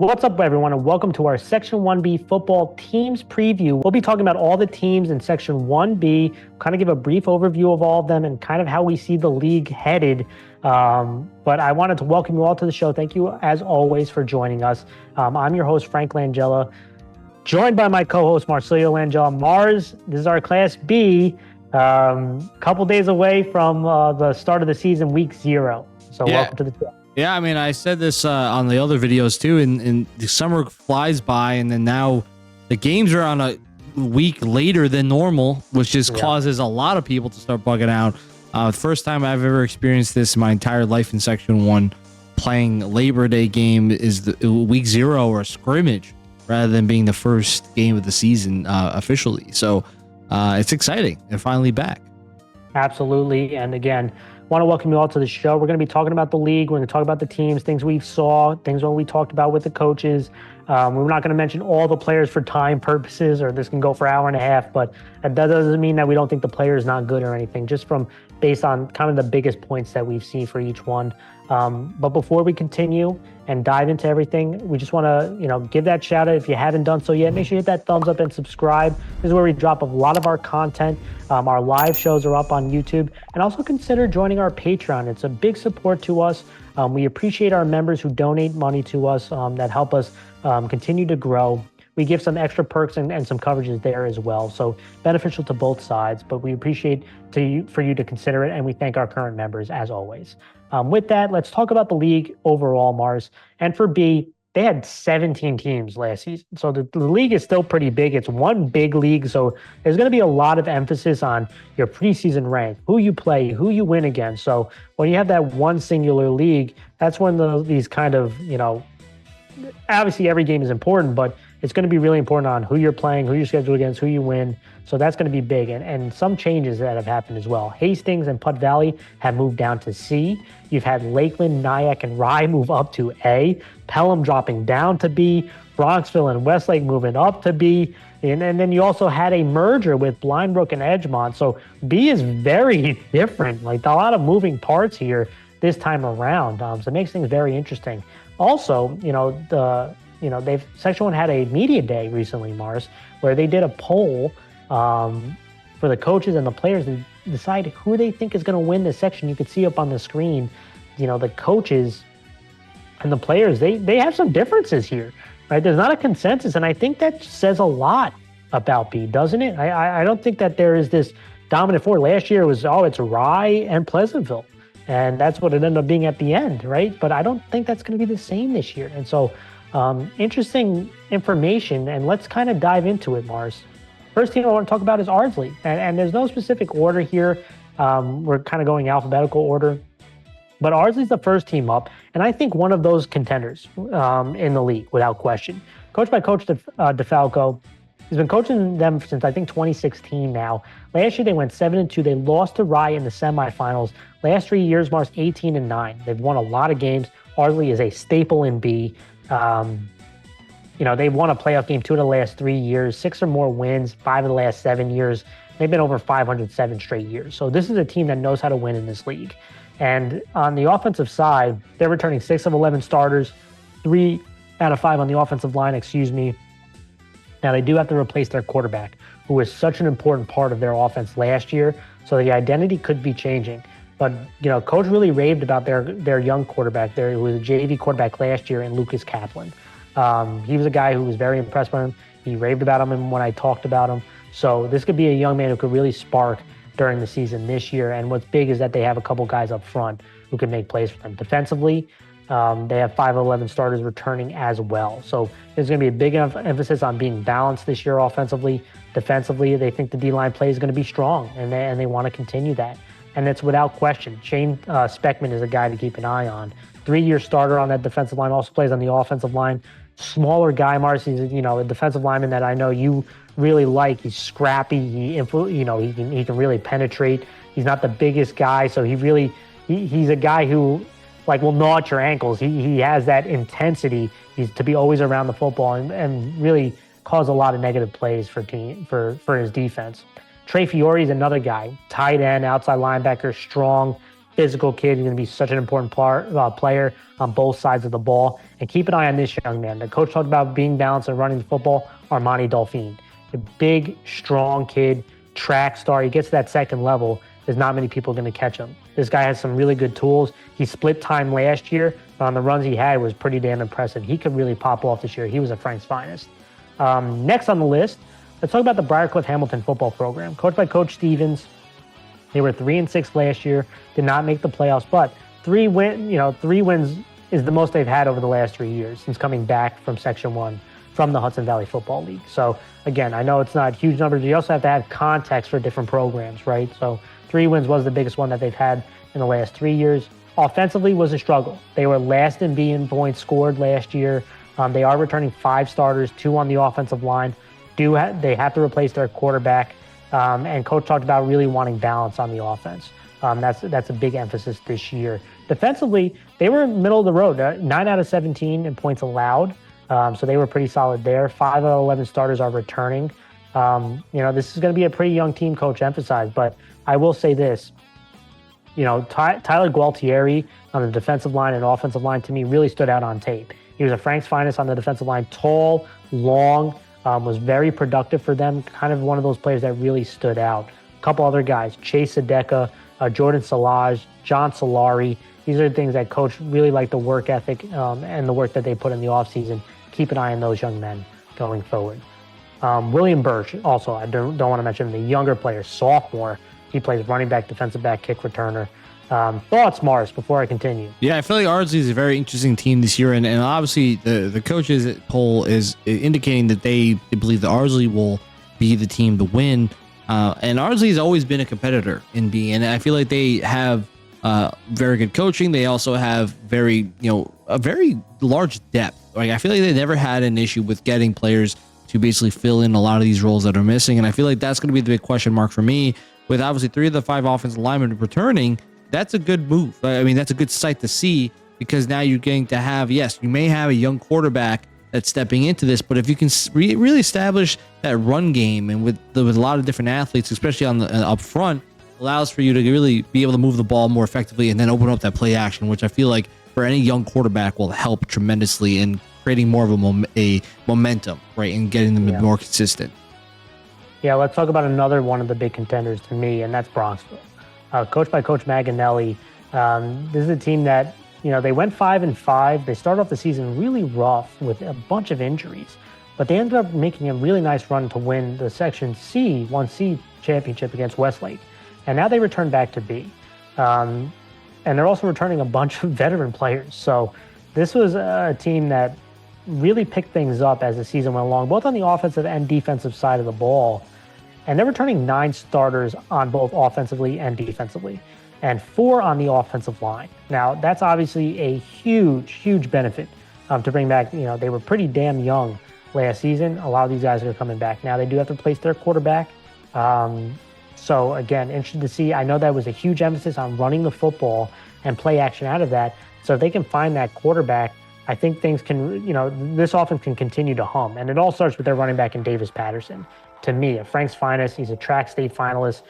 What's up, everyone, and welcome to our Section 1B football teams preview. We'll be talking about all the teams in Section 1B, kind of give a brief overview of all of them and kind of how we see the league headed. But I wanted to welcome you all to the show. Thank you, as always, for joining us. I'm your host, Frank Langella, joined by my co-host, Marcelio Langella. Mars, this is our Class B, couple days away from the start of the season, week 0. So welcome to the show. Yeah, I mean, I said this on the other videos too, and the summer flies by, and then now the games are on a week later than normal, which just causes a lot of people to start bugging out. First time I've ever experienced this in my entire life in Section 1, playing Labor Day game is the week 0 or a scrimmage rather than being the first game of the season officially. So it's exciting. They're finally back. Absolutely. And again, want to welcome you all to the show. We're going to be talking about the league. We're going to talk about the teams, things we saw, things what we talked about with the coaches. We're not going to mention all the players for time purposes, or this can go for an hour and a half, but that doesn't mean that we don't think the player is not good or anything, just based on kind of the biggest points that we've seen for each one. But before we continue and dive into everything, we just want to, give that shout out. If you haven't done so yet, make sure you hit that thumbs up and subscribe. This is where we drop a lot of our content. Our live shows are up on YouTube, and also consider joining our Patreon. It's a big support to us. We appreciate our members who donate money to us that help us continue to grow. We give some extra perks and some coverages there as well. So beneficial to both sides, but we appreciate for you to consider it, and we thank our current members as always. With that, let's talk about the league overall, Mars. And for B, they had 17 teams last season. So the league is still pretty big. It's one big league. So there's going to be a lot of emphasis on your preseason rank, who you play, who you win against. So when you have that one singular league, that's when these kind of, obviously every game is important, but it's going to be really important on who you're playing, who you're scheduled against, who you win. So that's going to be big. And some changes that have happened as well. Hastings and Putt Valley have moved down to C. You've had Lakeland, Nanuet, and Rye move up to A. Pelham dropping down to B. Bronxville and Westlake moving up to B. And then you also had a merger with Brook and Edgemont. So B is very different. Like a lot of moving parts here this time around. So it makes things very interesting. Also, Section 1 had a media day recently, Mars, where they did a poll for the coaches and the players to decide who they think is going to win this section. You could see up on the screen, the coaches and the players, they have some differences here, right? There's not a consensus, and I think that says a lot about B, doesn't it? I don't think that there is this dominant four. Last year it was, it's Rye and Pleasantville, and that's what it ended up being at the end, right? But I don't think that's going to be the same this year. And so interesting information, and let's kind of dive into it, Mars. First team I want to talk about is Ardsley, and there's no specific order here. We're kind of going alphabetical order, but Ardsley's the first team up, and I think one of those contenders in the league, without question. Coached by Coach DeFalco. He's been coaching them since, I think, 2016 now. Last year, they went 7-2. They lost to Rye in the semifinals. Last 3 years, Mars, 18-9. They've won a lot of games. Ardsley is a staple in B. They've won a playoff game 2 of the last 3 years, 6 or more wins, 5 of the last 7 years. They've been over 507 straight years. So this is a team that knows how to win in this league. And on the offensive side, they're returning 6 of 11 starters, 3 out of 5 on the offensive line, Now, they do have to replace their quarterback, who was such an important part of their offense last year. So the identity could be changing. But, Coach really raved about their young quarterback there, who was a JV quarterback last year, and Lucas Kaplan. He was a guy who was very impressed by him. He raved about him when I talked about him. So this could be a young man who could really spark during the season this year. And what's big is that they have a couple guys up front who can make plays for them. Defensively, they have 5 of 11 starters returning as well. So there's going to be a big enough emphasis on being balanced this year offensively. Defensively, they think the D-line play is going to be strong, and they want to continue that. And it's without question. Shane Speckman is a guy to keep an eye on. 3-year starter on that defensive line, also plays on the offensive line. Smaller guy, Marcy's, a defensive lineman that I know you really like. He's scrappy. He can really penetrate. He's not the biggest guy, so he's a guy who will gnaw at your ankles. He has that intensity. He's to be always around the football and really cause a lot of negative plays for his defense. Trey Fiore is another guy, tight end, outside linebacker, strong, physical kid. He's going to be such an important player on both sides of the ball. And keep an eye on this young man. The coach talked about being balanced and running the football. Armani Dolphine, a big, strong kid, track star. He gets to that second level. There's not many people going to catch him. This guy has some really good tools. He split time last year, but on the runs he had was pretty damn impressive. He could really pop off this year. He was a Frank's finest. Next on the list, let's talk about the Briarcliff Hamilton football program. Coached by Coach Stevens. They were 3-6 last year, did not make the playoffs, but 3 wins is the most they've had over the last 3 years since coming back from Section 1 from the Hudson Valley Football League. So again, I know it's not huge numbers, but you also have to have context for different programs, right? So 3 wins was the biggest one that they've had in the last 3 years. Offensively was a struggle. They were last in B in points scored last year. They are returning 5 starters, 2 on the offensive line. They have to replace their quarterback. And coach talked about really wanting balance on the offense. That's a big emphasis this year. Defensively, they were middle of the road, 9 out of 17 in points allowed. So they were pretty solid there. 5 out of 11 starters are returning. This is going to be a pretty young team, coach emphasized, but I will say this, Tyler Gualtieri on the defensive line and offensive line to me really stood out on tape. He was a Frank's finest on the defensive line, tall, long, was very productive for them, kind of one of those players that really stood out. A couple other guys, Chase Sadeka, Jordan Salage, John Solari. These are the things that coach really liked, the work ethic and the work that they put in the offseason. Keep an eye on those young men going forward. William Birch, also, I don't want to mention the younger player, sophomore. He plays running back, defensive back, kick returner. Thoughts, Mars, before I continue? Yeah, I feel like Ardsley is a very interesting team this year, and obviously the coaches poll is indicating that they believe that Ardsley will be the team to win. And Ardsley has always been a competitor in B, and I feel like they have very good coaching. They also have a very large depth. Like, I feel like they never had an issue with getting players to basically fill in a lot of these roles that are missing, and I feel like that's going to be the big question mark for me. With obviously 3 of the 5 offensive linemen returning, that's a good move. I mean, that's a good sight to see, because now you're going to have, yes, you may have a young quarterback that's stepping into this, but if you can really establish that run game, and with a lot of different athletes, especially on the up front, allows for you to really be able to move the ball more effectively and then open up that play action, which I feel like for any young quarterback will help tremendously in creating more of a momentum, right, and getting them more consistent. Yeah, let's talk about another one of the big contenders to me, and that's Bronxville. Coached by Coach Maganelli. This is a team that, they went 5-5. They started off the season really rough with a bunch of injuries, but they ended up making a really nice run to win the Section C, 1C championship against Westlake. And now they return back to B. And they're also returning a bunch of veteran players. So this was a team that really picked things up as the season went along, both on the offensive and defensive side of the ball. And they're returning 9 starters on both offensively and defensively, and 4 on the offensive line. Now, that's obviously a huge, huge benefit to bring back. They were pretty damn young last season. A lot of these guys are coming back. Now, they do have to replace their quarterback. So, again, interested to see. I know that was a huge emphasis on running the football and play action out of that. So if they can find that quarterback, I think things can, this offense can continue to hum. And it all starts with their running back in Davis Patterson. To me, a Frank's finest. He's a track state finalist.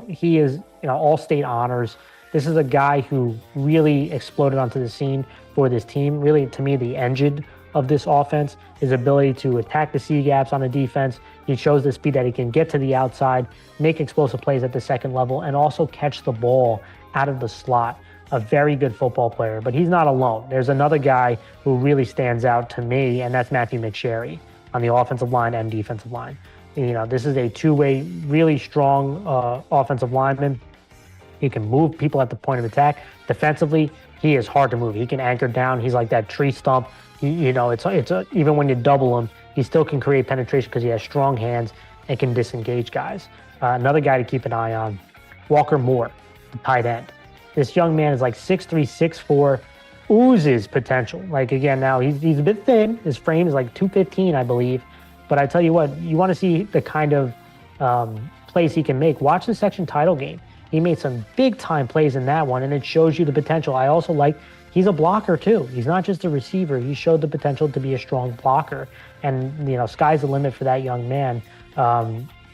He is, all state honors. This is a guy who really exploded onto the scene for this team. Really, to me, the engine of this offense, his ability to attack the C gaps on the defense. He shows the speed that he can get to the outside, make explosive plays at the second level, and also catch the ball out of the slot. A very good football player, but he's not alone. There's another guy who really stands out to me, and that's Matthew McSherry on the offensive line and defensive line. This is a two-way, really strong offensive lineman. He can move people at the point of attack. Defensively, he is hard to move. He can anchor down. He's like that tree stump. Even when you double him, he still can create penetration because he has strong hands and can disengage guys. Another guy to keep an eye on, Walker Moore, the tight end. This young man is like 6'3", 6'4", oozes potential. Like, again, now he's a bit thin. His frame is like 215, I believe. But I tell you what, you want to see the kind of plays he can make. Watch the section title game. He made some big-time plays in that one, and it shows you the potential. I also like he's a blocker, too. He's not just a receiver. He showed the potential to be a strong blocker. And, sky's the limit for that young man.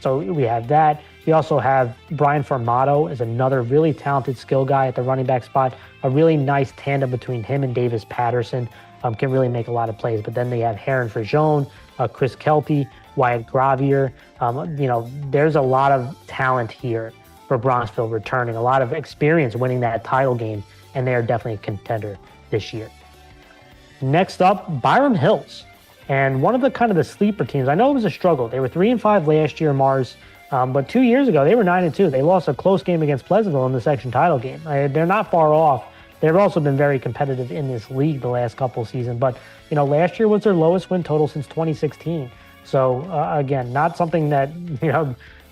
So we have that. We also have Brian Formato as another really talented skill guy at the running back spot. A really nice tandem between him and Davis Patterson. Can really make a lot of plays. But then they have Heron Frazione, Chris Kelty, Wyatt Gravier. There's a lot of talent here for Bronxville returning, a lot of experience winning that title game, and they are definitely a contender this year. Next up, Byram Hills. And one of the sleeper teams, I know it was a struggle. They were 3-5 last year, Mars, but 2 years ago, they were 9-2. They lost a close game against Pleasantville in the section title game. They're not far off. They've also been very competitive in this league the last couple of seasons. But, last year was their lowest win total since 2016. So, again, not something that,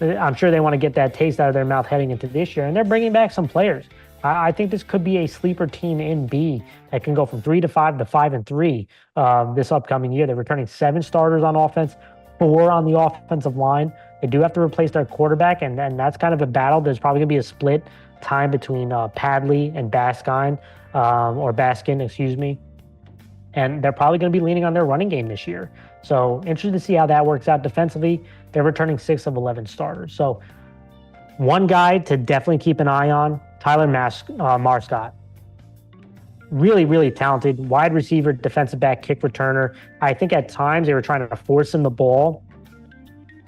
I'm sure they want to get that taste out of their mouth heading into this year. And they're bringing back some players. I think this could be a sleeper team in B that can go from 3-5 to 5-3 this upcoming year. They're returning 7 starters on offense, 4 on the offensive line. They do have to replace their quarterback, and that's kind of a battle. There's probably going to be a split time between Padley and Baskin, excuse me. And they're probably going to be leaning on their running game this year. So interested to see how that works out defensively. They're returning 6 of 11 starters. So one guy to definitely keep an eye on, Tyler Marscott. Really, really talented wide receiver, defensive back, kick returner. I think at times they were trying to force him the ball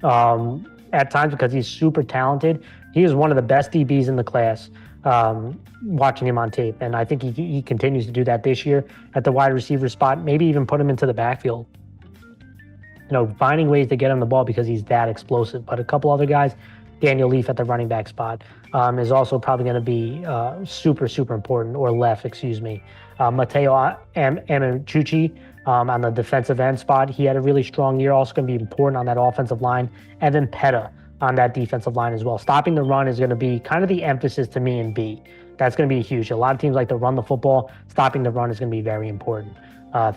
at times because he's super talented. He is one of the best DBs in the class, watching him on tape. And I think he continues to do that this year at the wide receiver spot, maybe even put him into the backfield. Finding ways to get him the ball because he's that explosive. But a couple other guys, Daniel Leaf at the running back spot is also probably going to be super, super important, or left, excuse me. Mateo Amachuchi on the defensive end spot. He had a really strong year, also going to be important on that offensive line. Evan Petta on that defensive line as well. Stopping the run is going to be kind of the emphasis to me in B. That's going to be huge. A lot of teams like to run the football. Stopping the run is going to be very important.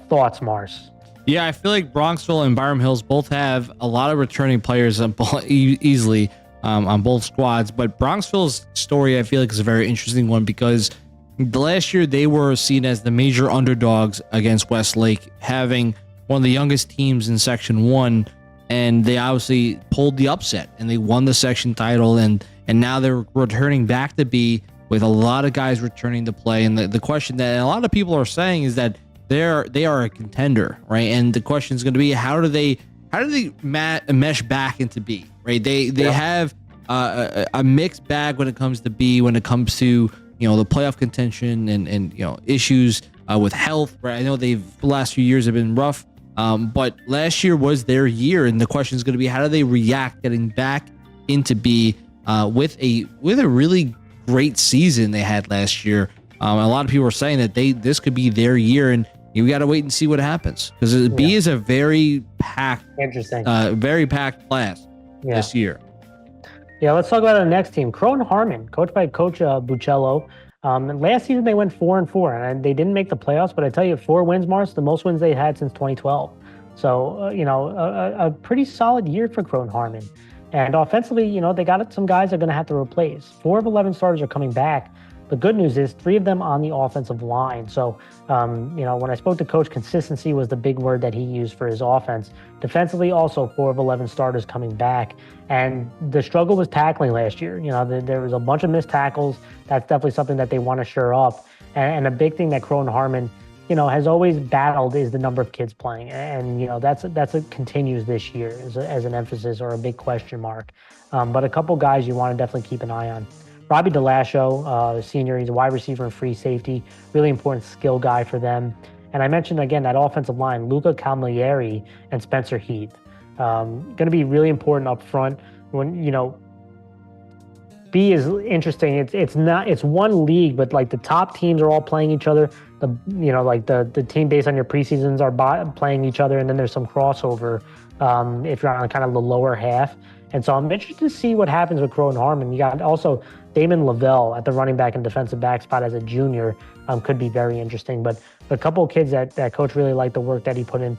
Thoughts, Mars? Yeah, I feel like Bronxville and Byram Hills both have a lot of returning players easily on both squads. But Bronxville's story, I feel like, is a very interesting one because last year they were seen as the major underdogs against Westlake, having one of the youngest teams in Section 1. And they obviously pulled the upset and they won the section title. And now they're returning back to B with a lot of guys returning to play. And the question that a lot of people are saying is that they are a contender, right? And the question is going to be, how do they mesh back into B, right? They have a mixed bag when it comes to B, when it comes to, the playoff contention and issues with health, right? I know the last few years have been rough. But last year was their year, and the question is going to be, how do they react getting back into B with a really great season they had last year? A lot of people are saying that this could be their year, and you got to wait and see what happens because B is a very packed, very packed class this year. Yeah, let's talk about our next team, Croton-Harmon, coached by Coach Buccello. Last season they went 4-4, and they didn't make the playoffs. But I tell you, 4 wins, Mars, the most wins they had since 2012. So a pretty solid year for Croton-Harmon. And offensively, they got some guys they're going to have to replace. 4 of 11 starters are coming back. The good news is 3 of them on the offensive line. So, when I spoke to Coach, consistency was the big word that he used for his offense. Defensively, also 4 of 11 starters coming back. And the struggle was tackling last year. There was a bunch of missed tackles. That's definitely something that they want to shore up. And a big thing that Croton-Harmon, has always battled is the number of kids playing. And, that's continues this year as an emphasis or a big question mark. But a couple guys you want to definitely keep an eye on. Robbie DeLasho, senior, he's a wide receiver and free safety, really important skill guy for them. And I mentioned, again, that offensive line, Luca Camilleri and Spencer Heath. Going to be really important up front. When, B is interesting. It's one league, but like the top teams are all playing each other. The team based on your preseasons are playing each other, and then there's some crossover if you're on kind of the lower half. And so I'm interested to see what happens with Croton-Harmon. You got also Damon Lavelle at the running back and defensive back spot as a junior, could be very interesting. But a couple of kids that Coach really liked the work that he put in,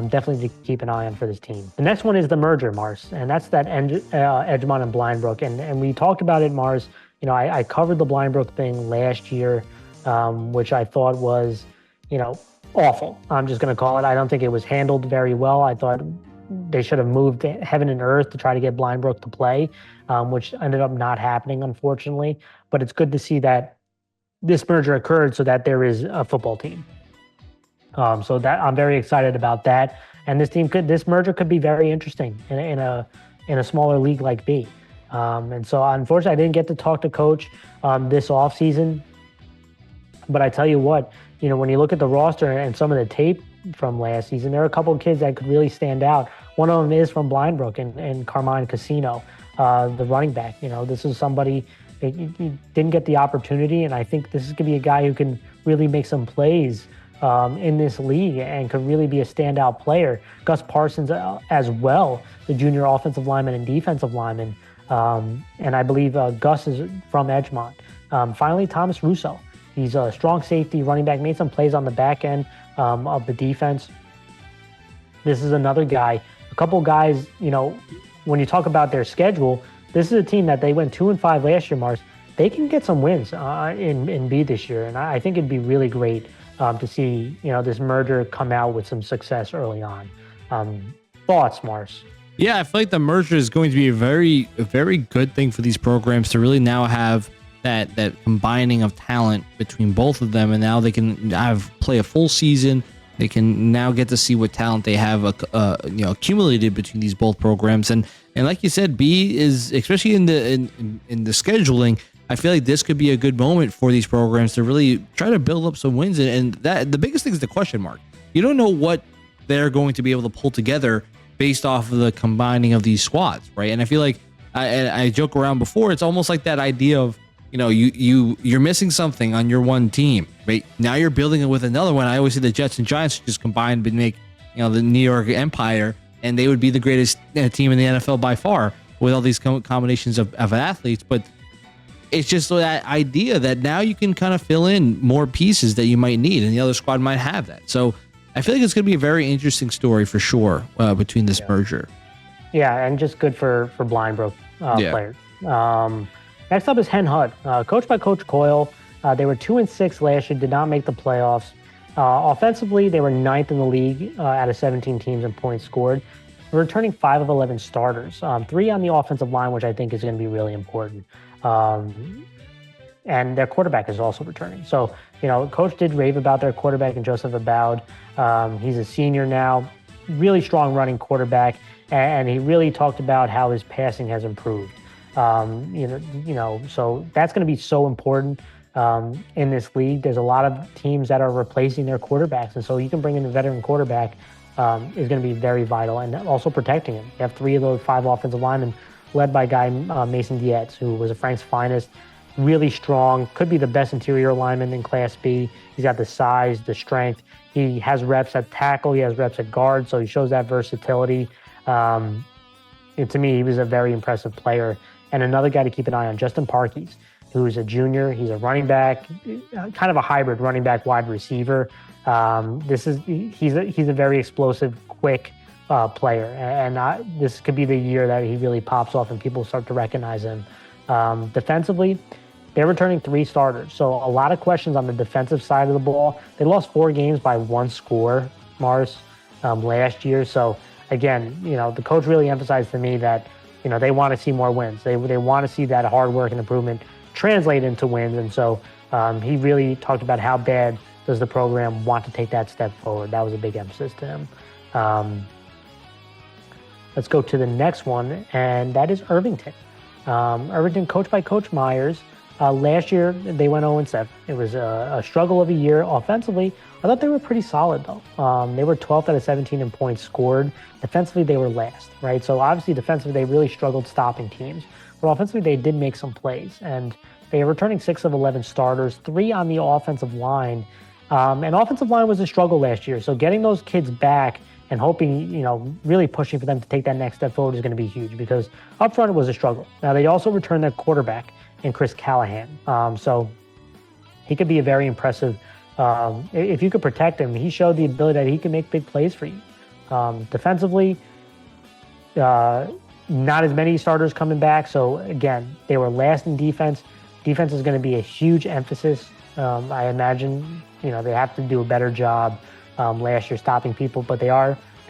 definitely to keep an eye on for this team. The next one is the merger, Mars, and that's that Edgemont and Blindbrook. And we talked about it, Mars. I covered the Blindbrook thing last year, which I thought was, awful. I'm just going to call it. I don't think it was handled very well. I thought they should have moved heaven and earth to try to get Brook to play, which ended up not happening, unfortunately. But it's good to see that this merger occurred so that there is a football team. So that I'm very excited about that. And this merger could be very interesting in a smaller league like B. And so unfortunately, I didn't get to talk to Coach this offseason. But I tell you what, when you look at the roster and some of the tape from last season, there are a couple of kids that could really stand out. One of them is from Brook and Carmine Casino, the running back. This is somebody he didn't get the opportunity, and I think this is going to be a guy who can really make some plays in this league and could really be a standout player. Gus Parsons as well, the junior offensive lineman and defensive lineman. And I believe Gus is from Edgemont. Finally, Thomas Russo. He's a strong safety running back, made some plays on the back end of the defense. This is another guy. A couple guys, when you talk about their schedule, this is a team that they went 2-5 last year, Mars. They can get some wins in B this year. And I think it'd be really great to see, this merger come out with some success early on. Thoughts, Mars? Yeah, I feel like the merger is going to be a very good thing for these programs to really now have that combining of talent between both of them, and now they can play a full season. They can now get to see what talent they have accumulated between these both programs, and like you said, B is, especially in the scheduling, I feel like this could be a good moment for these programs to really try to build up some wins, and that the biggest thing is the question mark. You don't know what they're going to be able to pull together based off of the combining of these squads, right? And I feel like I joke around before, it's almost like that idea of, you're missing something on your one team, right? Now you're building it with another one. I always say the Jets and Giants just combined would make, the New York Empire, and they would be the greatest team in the NFL by far with all these combinations of athletes. But it's just that idea that now you can kind of fill in more pieces that you might need, and the other squad might have that. So I feel like it's going to be a very interesting story for sure between this merger. Yeah, and just good for Brook players. Next up is Hen Hud, coached by Coach Coyle. They were 2-6 last year, did not make the playoffs. Offensively, they were 9th in the league out of 17 teams in points scored. Returning 5 of 11 starters, 3 on the offensive line, which I think is going to be really important. And their quarterback is also returning. So, Coach did rave about their quarterback in Joseph Aboud. He's a senior now, really strong running quarterback, and he really talked about how his passing has improved. So that's going to be so important in this league. There's a lot of teams that are replacing their quarterbacks, and so you can bring in a veteran quarterback is going to be very vital, and also protecting him. You have 3 of those 5 offensive linemen led by a guy Mason Dietz, who was a Frank's finest, really strong, could be the best interior lineman in Class B. He's got the size, the strength. He has reps at tackle. He has reps at guard, so he shows that versatility. And to me, he was a very impressive player. And another guy to keep an eye on, Justin Parkes, who's a junior. He's a running back, kind of a hybrid running back wide receiver. He's a very explosive, quick player, and this could be the year that he really pops off and people start to recognize him. Defensively, they're returning 3 starters, so a lot of questions on the defensive side of the ball. They lost 4 games by 1 score, Mars, last year. So again, the coach really emphasized to me that they want to see more wins. They want to see that hard work and improvement translate into wins. And so he really talked about how bad does the program want to take that step forward. That was a big emphasis to him. Let's go to the next one, and that is Irvington. Irvington, coached by Coach Myers. Last year, they went 0-7. It was a struggle of a year. Offensively, I thought they were pretty solid, though. They were 12th out of 17 in points scored. Defensively, they were last, right? So obviously, defensively, they really struggled stopping teams. But offensively, they did make some plays. And they are returning 6 of 11 starters, 3 on the offensive line. And offensive line was a struggle last year. So getting those kids back and hoping, really pushing for them to take that next step forward is going to be huge, because up front it was a struggle. Now, they also returned their quarterback in Chris Callahan. So he could be a very impressive, if you could protect him, he showed the ability that he can make big plays for you. Defensively, not as many starters coming back. So again, they were last in defense. Defense is going to be a huge emphasis. I imagine, they have to do a better job last year stopping people, but they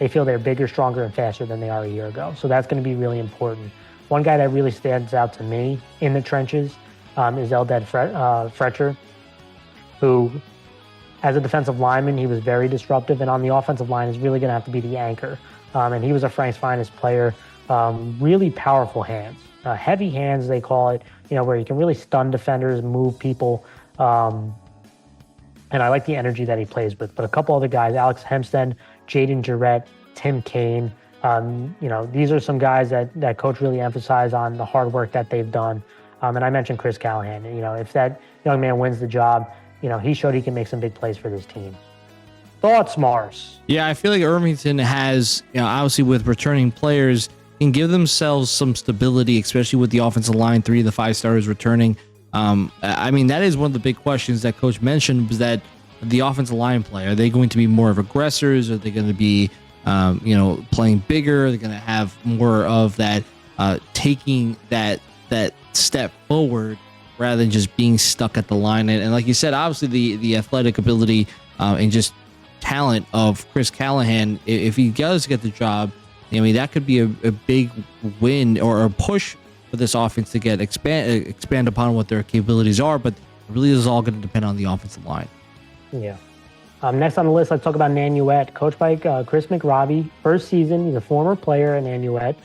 they feel they're bigger, stronger, and faster than they are a year ago. So that's going to be really important. One guy that really stands out to me in the trenches is Eldad Fletcher, who, as a defensive lineman, he was very disruptive, and on the offensive line is really going to have to be the anchor. And he was a Frank's finest player. Really powerful hands, heavy hands they call it, where you can really stun defenders, move people. And I like the energy that he plays with. But a couple other guys, Alex Hempstead, Jaden Jarrett, Tim Kane, these are some guys that coach really emphasized on the hard work that they've done. And I mentioned Chris Callahan. If that young man wins the job, he showed he can make some big plays for this team. Thoughts, Mars? Yeah, I feel like Irvington has, obviously with returning players, can give themselves some stability, especially with the offensive line, 3 of the 5 starters returning. That is one of the big questions that coach mentioned, was that the offensive line play, are they going to be more of aggressors? Are they going to be, playing bigger? Are they going to have more of that, taking that step forward rather than just being stuck at the line? And like you said, obviously the athletic ability and just talent of Chris Callahan, if he does get the job, that could be a big win or a push for this offense to get expand upon what their capabilities are, but it really is all going to depend on the offensive line. Yeah. Next on the list, let's talk about Nanuet, coached by Chris McRobbie. First season, he's a former player at Nanuet.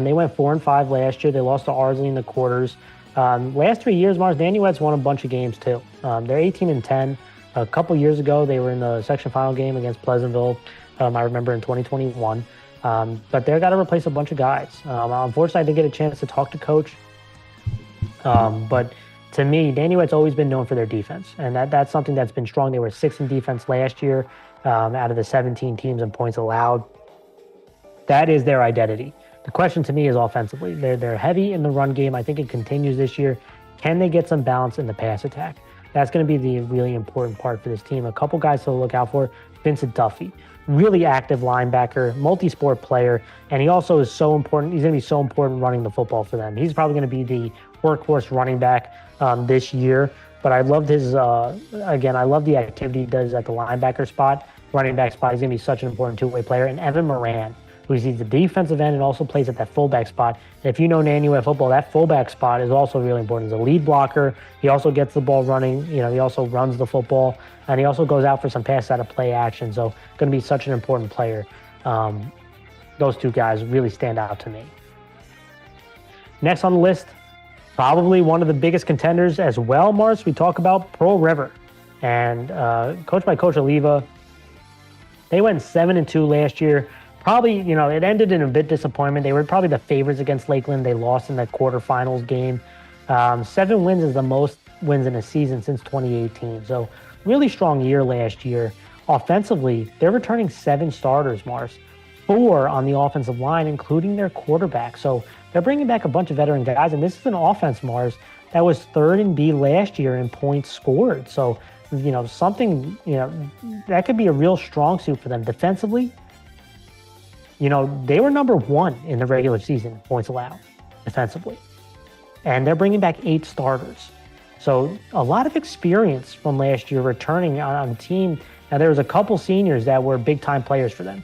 They went 4-5 last year. They lost to Ardsley in the quarters. Last 3 years, Mars, Nanuet's won a bunch of games too. They're 18-10. A couple years ago, they were in the section final game against Pleasantville. I remember in 2021. But they've got to replace a bunch of guys. Unfortunately, I didn't get a chance to talk to coach. But to me, Nanuet's always been known for their defense, and that's something that's been strong. They were 6th in defense last year out of the 17 teams in points allowed. That is their identity. The question to me is offensively. They're heavy in the run game. I think it continues this year. Can they get some balance in the pass attack? That's going to be the really important part for this team. A couple guys to look out for. Vincent Duffy, really active linebacker, multi-sport player, and he also is so important. He's going to be so important running the football for them. He's probably going to be the workhorse running back this year. But I loved his, I love the activity he does at the linebacker spot, running back spot. He's going to be such an important two-way player. And Evan Moran, who is the defensive end and also plays at that fullback spot. And if you know Nanuet football, that fullback spot is also really important. He's a lead blocker. He also gets the ball running. He also runs the football. And he also goes out for some pass out of play action. So going to be such an important player. Those two guys really stand out to me. Next on the list, probably one of the biggest contenders as well, Mars. We talk about Pearl River. And coached by Coach Oliva. They went 7-2 last year. Probably, it ended in a bit disappointment. They were probably the favorites against Lakeland. They lost in that quarterfinals game. 7 wins is the most wins in a season since 2018. So really strong year last year. Offensively, they're returning 7 starters, Mars. 4 on the offensive line, including their quarterback. So they're bringing back a bunch of veteran guys. And this is an offense, Mars, that was 3rd in B last year in points scored. So, something, that could be a real strong suit for them. Defensively, they were number 1 in the regular season points allowed defensively. And they're bringing back 8 starters. So a lot of experience from last year returning on the team. Now, there was a couple seniors that were big-time players for them.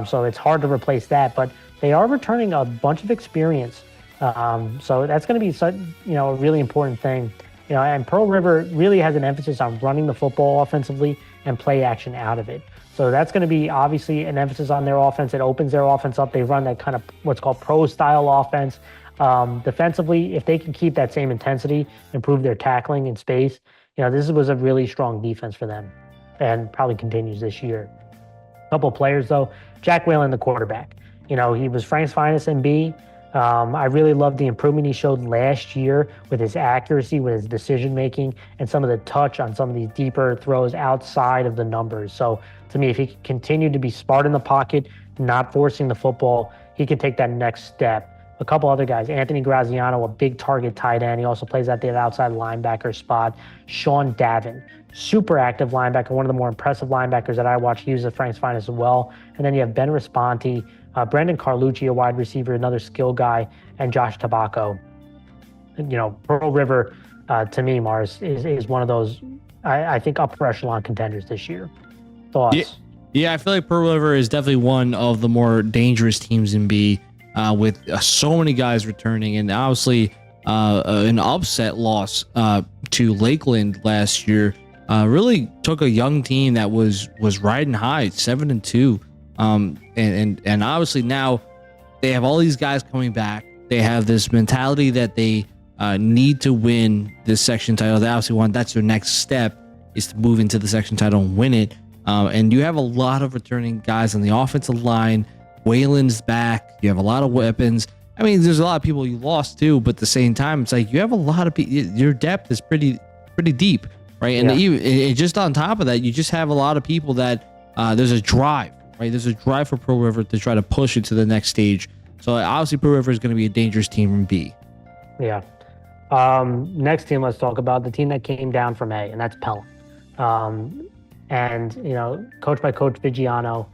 So it's hard to replace that. But they are returning a bunch of experience. So that's going to be such, a really important thing. And Pearl River really has an emphasis on running the football offensively and play action out of it. So that's going to be obviously an emphasis on their offense. It opens their offense up. They run that kind of what's called pro-style offense. Defensively, if they can keep that same intensity, improve their tackling in space, this was a really strong defense for them and probably continues this year. A couple players, though. Jack Whalen, the quarterback. He was Frank's finest in B. I really loved the improvement he showed last year with his accuracy, with his decision-making, and some of the touch on some of these deeper throws outside of the numbers. So to me, if he could continue to be smart in the pocket, not forcing the football, he could take that next step. A couple other guys, Anthony Graziano, a big target tight end. He also plays at the outside linebacker spot. Sean Davin, super active linebacker, one of the more impressive linebackers that I watch. He was a Frank's finest as well. And then you have Ben Responti, Brendan Carlucci, a wide receiver, another skill guy, and Josh Tabacco. Pearl River, to me, Mars, is one of those, I think, upper echelon contenders this year. Thoughts? Yeah, I feel like Pearl River is definitely one of the more dangerous teams in B, with so many guys returning, and obviously an upset loss to Lakeland last year. Really took a young team that was riding high, 7-2, and obviously now they have all these guys coming back. They have this mentality that they need to win this section title. They obviously want, that's their next step, is to move into the section title and win it. And you have a lot of returning guys on the offensive line. Wayland's back. You have a lot of weapons. I mean, there's a lot of people you lost too, but at the same time, it's like you have a lot of people. Your depth is pretty deep, right? And even just on top of that, you just have a lot of people that there's a drive, right? There's a drive for Pearl River to try to push it to the next stage. So obviously, Pearl River is going to be a dangerous team from B. Yeah. Next team, let's talk about the team that came down from A, and that's Pelham. And, coached by Coach Vigiano,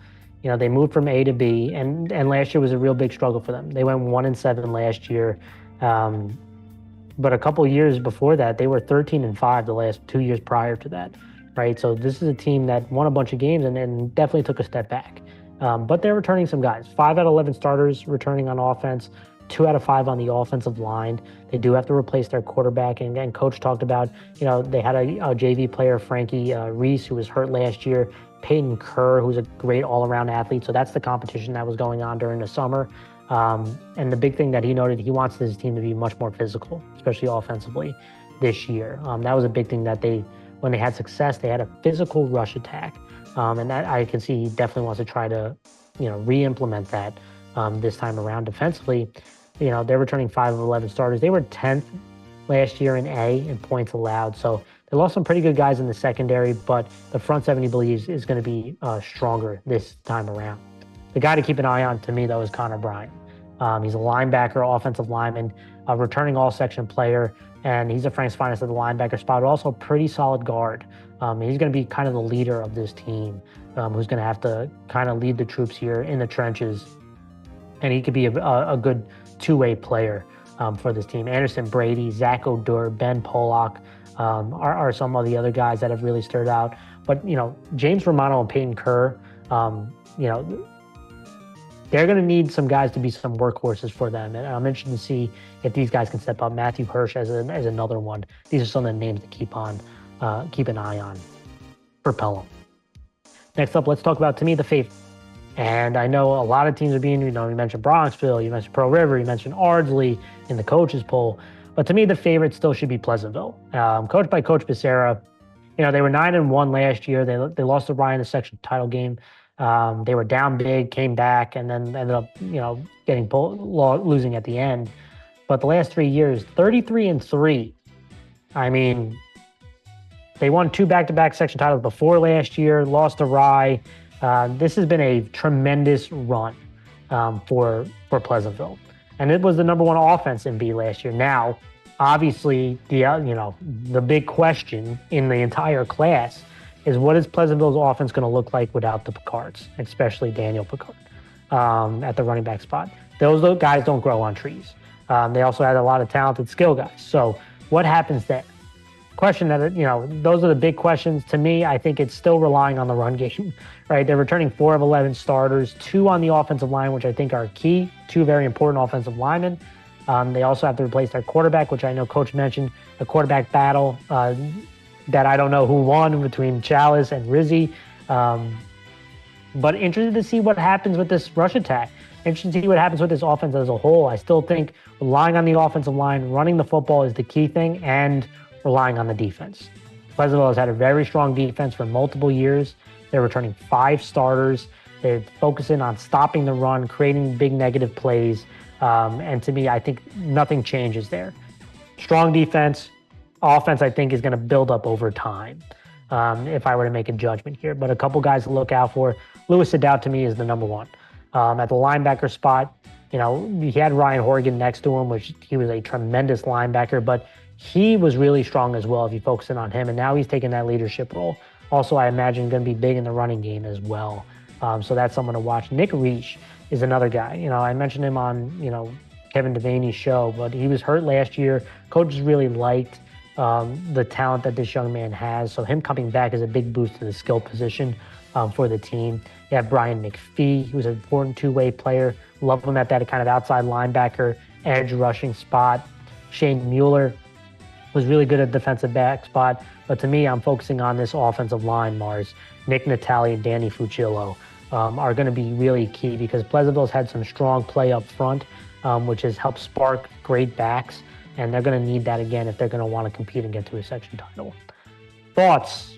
they moved from A to B, and last year was a real big struggle for them. They went 1-7 last year. But a couple years before that, they were 13-5 the last 2 years prior to that, right? So this is a team that won a bunch of games and then definitely took a step back. But they're returning some guys. 5 out of 11 starters returning on offense, 2 out of 5 on the offensive line. They do have to replace their quarterback. And Coach talked about, they had a JV player, Frankie Reese, who was hurt last year. Peyton Kerr, who's a great all-around athlete. So that's the competition that was going on during the summer. And the big thing that he noted, he wants his team to be much more physical, especially offensively this year. That was a big thing that when they had success, they had a physical rush attack. And that I can see he definitely wants to try to, re-implement that this time around defensively. They're returning 5 of 11 starters. They were 10th last year in A in points allowed. So they lost some pretty good guys in the secondary, but the front seven, he believes, is going to be stronger this time around. The guy to keep an eye on, to me, though, is Connor Bryan. He's a linebacker, offensive lineman, a returning all-section player, and he's a Frank's finest at the linebacker spot, but also a pretty solid guard. He's going to be kind of the leader of this team, who's going to have to kind of lead the troops here in the trenches, and he could be a good two-way player for this team. Anderson Brady, Zach O'Dur, Ben Pollock are some of the other guys that have really stirred out. But, James Romano and Peyton Kerr, they're going to need some guys to be some workhorses for them. And I'm interested to see if these guys can step up. Matthew Hirsch as another one. These are some of the names to keep an eye on for Pelham. Next up, let's talk about, to me, the favorite. And I know a lot of teams are being, you mentioned Bronxville, you mentioned Pearl River, you mentioned Ardsley in the coaches poll. But to me, the favorite still should be Pleasantville. Coached by Coach Becerra, they were 9-1 last year. They lost to Rye in the section title game. They were down big, came back, and then ended up, losing at the end. But the last 3 years, 33-3. I mean, they won 2 back-to-back section titles before last year, lost to Rye. This has been a tremendous run for Pleasantville. And it was the number 1 offense in B last year. Now, obviously, the big question in the entire class is, what is Pleasantville's offense going to look like without the Picards, especially Daniel Picard at the running back spot? Those guys don't grow on trees. They also had a lot of talented skill guys. So what happens there? Question that, those are the big questions. To me, I think it's still relying on the run game, right? They're returning 4 of 11 starters, 2 on the offensive line, which I think are key, 2 very important offensive linemen. They also have to replace their quarterback, which I know Coach mentioned, the quarterback battle that I don't know who won between Chalice and Rizzi. But interested to see what happens with this rush attack. Interested to see what happens with this offense as a whole. I still think relying on the offensive line, running the football is the key thing, and relying on the defense. Pleasantville has had a very strong defense for multiple years. They're returning 5 starters. They're focusing on stopping the run, creating big negative plays. And to me, I think nothing changes there. Strong defense. Offense, I think, is going to build up over time, if I were to make a judgment here. But a couple guys to look out for. Lewis Sadout, to me, is the number 1. At the linebacker spot, he had Ryan Horgan next to him, which he was a tremendous linebacker, but he was really strong as well if you focus in on him. And now he's taking that leadership role. Also, I imagine going to be big in the running game as well. So that's someone to watch. Nick Reich is another guy. I mentioned him on, Kevin Devaney's show, but he was hurt last year. Coaches really liked the talent that this young man has. So him coming back is a big boost to the skill position for the team. They have Brian McPhee, who's an important two-way player. Love him at that kind of outside linebacker, edge rushing spot. Shane Mueller was really good at defensive back spot. But to me, I'm focusing on this offensive line, Mars. Nick Natale and Danny Fucillo are going to be really key because Pleasantville's had some strong play up front, which has helped spark great backs. And they're going to need that again if they're going to want to compete and get to a section title. Thoughts?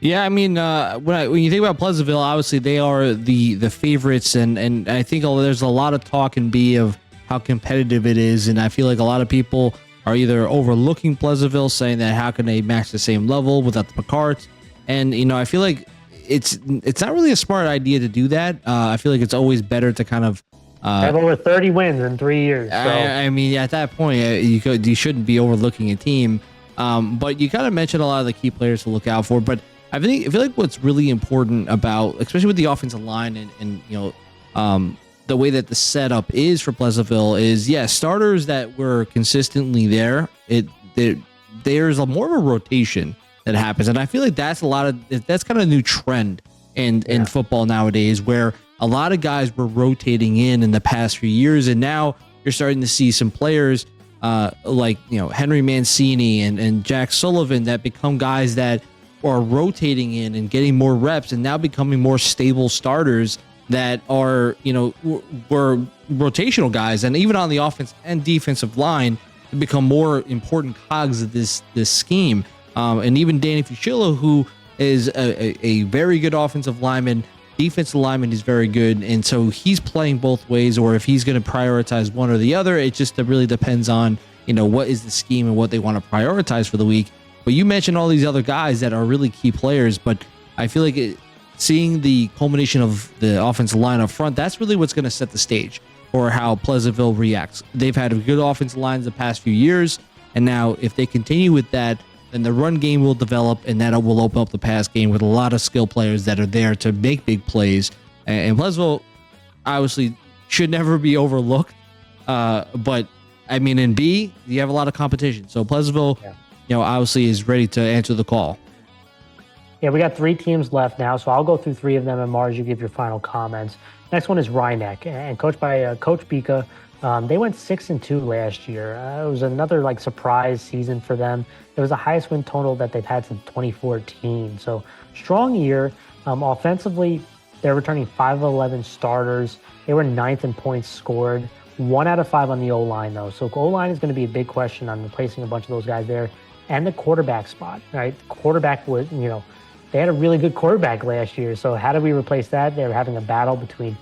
Yeah, I mean, when you think about Pleasantville, obviously they are the favorites, and I think there's a lot of talk and of how competitive it is, and I feel like a lot of people are either overlooking Pleasantville, saying that how can they match the same level without the Picards, and I feel like it's not really a smart idea to do that. I feel like it's always better to kind of have over 30 wins in 3 years. So. I mean, at that point, you shouldn't be overlooking a team, but you kind of mentioned a lot of the key players to look out for, but I feel like what's really important about, especially with the offensive line and the way that the setup is for Pleasantville is, starters that were consistently there. There's more of a rotation that happens, and I feel like that's kind of a new trend in football nowadays, where a lot of guys were rotating in the past few years, and now you're starting to see some players like Henry Mancini and Jack Sullivan that become guys that are rotating in and getting more reps and now becoming more stable starters that are, were rotational guys, and even on the offense and defensive line become more important cogs of this scheme. And even Danny Fucillo, who is a very good offensive lineman, defensive lineman is very good, and so he's playing both ways, or if he's going to prioritize one or the other, it just really depends on what is the scheme and what they want to prioritize for the week. But you mentioned all these other guys that are really key players, but I feel like seeing the culmination of the offensive line up front, that's really what's going to set the stage for how Pleasantville reacts. They've had a good offensive lines the past few years, and now if they continue with that, then the run game will develop, and that will open up the pass game with a lot of skill players that are there to make big plays. And Pleasantville obviously should never be overlooked, but I mean, in B, you have a lot of competition. So Pleasantville, obviously is ready to answer the call. Yeah, we got 3 teams left now, so I'll go through 3 of them, and Mars, you give your final comments. Next one is Rye Neck, and coached by Coach Bika. They went 6-2 last year. It was another surprise season for them. It was the highest win total that they've had since 2014. So strong year. Offensively, they're returning 5 of 11 starters. They were 9th in points scored. 1 out of 5 on the O-line, though. So O-line is going to be a big question on replacing a bunch of those guys there. And the quarterback spot, right? Quarterback was, they had a really good quarterback last year. So how do we replace that? They were having a battle between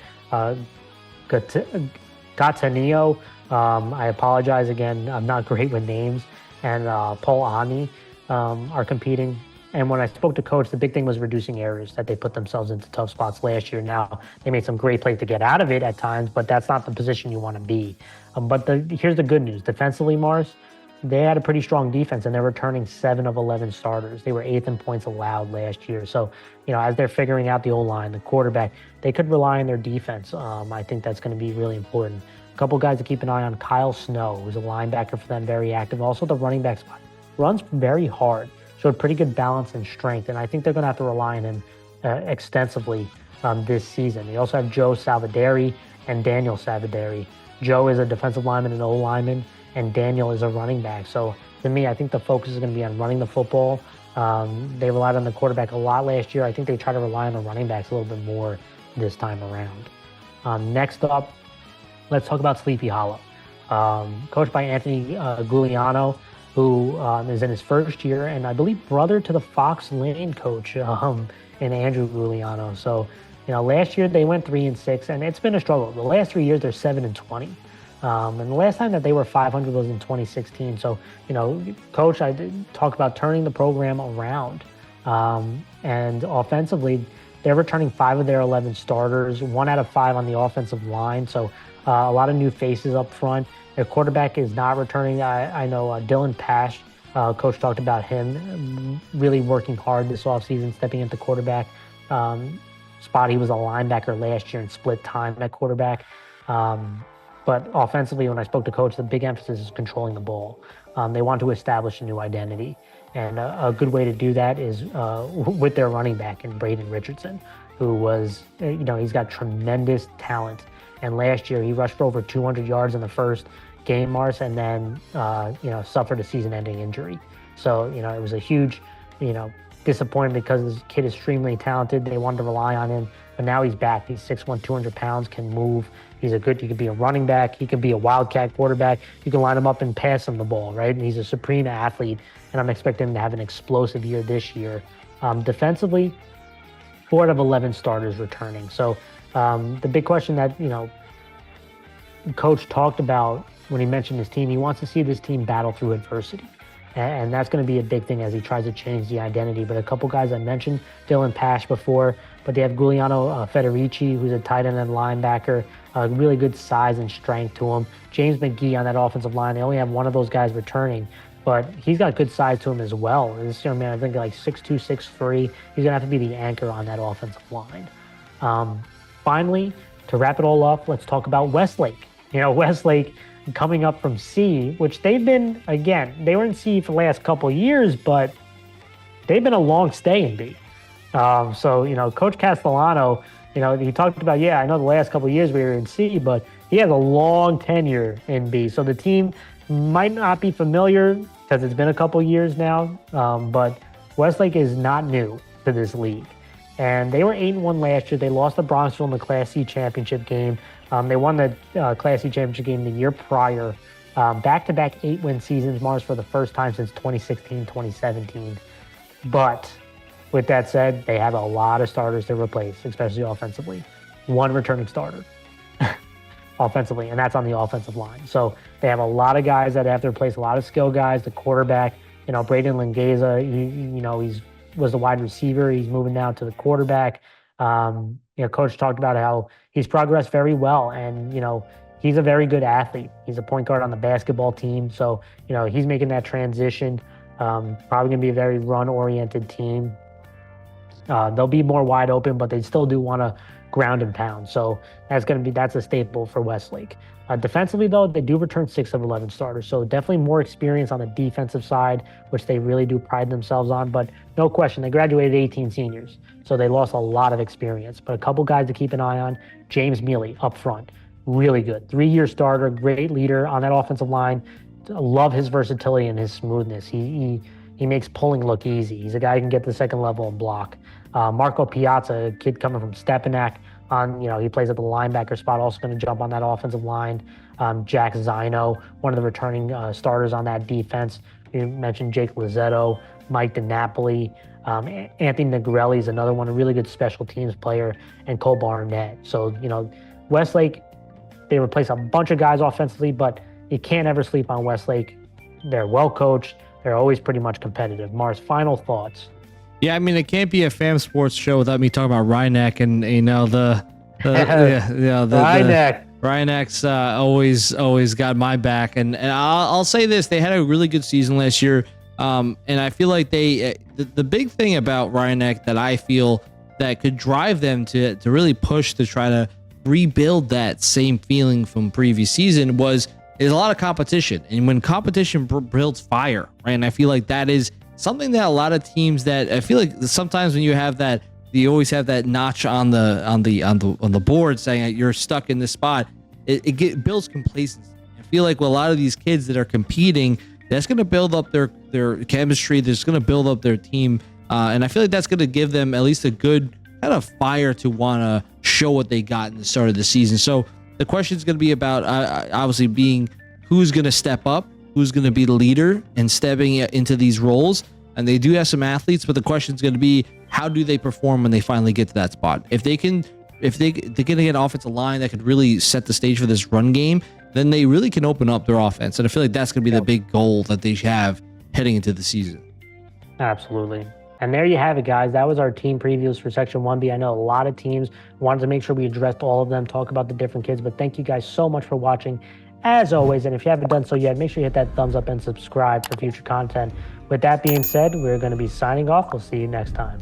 Gatanio, I apologize again, I'm not great with names, and Paul Ani are competing. And when I spoke to Coach, the big thing was reducing errors, that they put themselves into tough spots last year. Now, they made some great plays to get out of it at times, but that's not the position you want to be. But here's the good news. Defensively, Mars, they had a pretty strong defense, and they're returning 7 of 11 starters. They were 8th in points allowed last year. So, as they're figuring out the O-line, the quarterback, they could rely on their defense. I think that's going to be really important. A couple guys to keep an eye on: Kyle Snow, who's a linebacker for them, very active. Also, the running back spot. Runs very hard, showed pretty good balance and strength, and I think they're going to have to rely on him extensively this season. They also have Joe Salvaderi and Daniel Salvaderi. Joe is a defensive lineman and O-lineman, and Daniel is a running back. So to me, I think the focus is going to be on running the football. They relied on the quarterback a lot last year. I think they try to rely on the running backs a little bit more this time around. Next up, let's talk about Sleepy Hollow. Coached by Anthony Gugliano, who is in his first year, and I believe brother to the Fox Lane coach and Andrew Gugliano. So, last year they went 3-6, and it's been a struggle. The last 3 years they're 7-20. And the last time that they were 500 was in 2016. So, Coach, I talked about turning the program around. And offensively, they're returning 5 of their 11 starters, 1 out of 5 on the offensive line. So a lot of new faces up front. Their quarterback is not returning. I know Dylan Pash, Coach talked about him really working hard this offseason, stepping into quarterback spot. He was a linebacker last year and split time at quarterback. But offensively, when I spoke to Coach, the big emphasis is controlling the ball. They want to establish a new identity. And a good way to do that is with their running back in Braden Richardson. who was, he's got tremendous talent. And last year he rushed for over 200 yards in the first game, Mars, and then, suffered a season-ending injury. So, it was a huge, disappointment because this kid is extremely talented. They wanted to rely on him, but now he's back. He's 6'1", 200 pounds, can move. He could be a running back. He could be a wildcat quarterback. You can line him up and pass him the ball, right? And he's a supreme athlete, and I'm expecting him to have an explosive year this year. Defensively, 4 out of 11 starters returning. So the big question that, Coach talked about when he mentioned his team, he wants to see this team battle through adversity. And that's going to be a big thing as he tries to change the identity. But a couple guys I mentioned, Dylan Pash before, but they have Giuliano Federici, who's a tight end and linebacker, really good size and strength to him. James McGee on that offensive line. They only have one of those guys returning, but he's got good size to him as well. This young man, I think like 6'2", 6'3". He's going to have to be the anchor on that offensive line. Finally, to wrap it all up, let's talk about Westlake. Westlake coming up from C, which they've been, again, they were in C for the last couple of years, but they've been a long stay in B. So, Coach Castellano, he talked about, I know the last couple of years we were in C, but he has a long tenure in B. So the team might not be familiar because it's been a couple of years now, but Westlake is not new to this league. And they were 8-1 last year. They lost to Bronxville in the Class C championship game. They won the Class C championship game the year prior. Back-to-back 8-win seasons, Mars, for the first time since 2016, 2017. But with that said, they have a lot of starters to replace, especially offensively. One returning starter offensively, and that's on the offensive line. So they have a lot of guys that have to replace, a lot of skill guys. The quarterback, Braden Langeza, he was the wide receiver. He's moving now to the quarterback. Coach talked about how he's progressed very well, and he's a very good athlete. He's a point guard on the basketball team, so he's making that transition. Probably gonna be a very run-oriented team. They'll be more wide open, but they still do want to ground and pound. So that's a staple for Westlake. Defensively, though, they do return 6 of 11 starters. So definitely more experience on the defensive side, which they really do pride themselves on. But no question, they graduated 18 seniors. So they lost a lot of experience. But a couple guys to keep an eye on. James Mealy up front, really good. 3-year starter, great leader on that offensive line. I love his versatility and his smoothness. He makes pulling look easy. He's a guy who can get to the second level and block. Marco Piazza, a kid coming from Stepanak, he plays at the linebacker spot, also going to jump on that offensive line. Jack Zino, one of the returning starters on that defense. You mentioned Jake Lizzetto, Mike DiNapoli, Anthony Negrelli is another one, a really good special teams player, and Cole Barnett. So, Westlake, they replace a bunch of guys offensively, but you can't ever sleep on Westlake. They're well coached. They're always pretty much competitive. Mars, final thoughts. Yeah, I mean, it can't be a fam sports show without me talking about Rye Neck and Rye Neck. Rye Neck's always got my back, and I'll say this: they had a really good season last year, and I feel like the big thing about Rye Neck that I feel that could drive them to really push to try to rebuild that same feeling from previous season is a lot of competition, and when competition builds fire, right? And I feel like that is something that a lot of teams that I feel like sometimes when you have that, you always have that notch on the board saying that you're stuck in this spot. It builds complacency. I feel like with a lot of these kids that are competing, that's going to build up their chemistry. That's going to build up their team, and I feel like that's going to give them at least a good kind of fire to want to show what they got in the start of the season. So the question is going to be about obviously being who's going to step up, who's going to be the leader and stepping into these roles. And they do have some athletes, but the question is going to be, how do they perform when they finally get to that spot? If they can get an offensive line that could really set the stage for this run game, then they really can open up their offense. And I feel like that's going to be the big goal that they have heading into the season. Absolutely. And there you have it, guys. That was our team previews for Section 1B. I know a lot of teams wanted to make sure we addressed all of them, talk about the different kids, but thank you guys so much for watching. As always, and if you haven't done so yet, make sure you hit that thumbs up and subscribe for future content. With that being said, we're going to be signing off. We'll see you next time.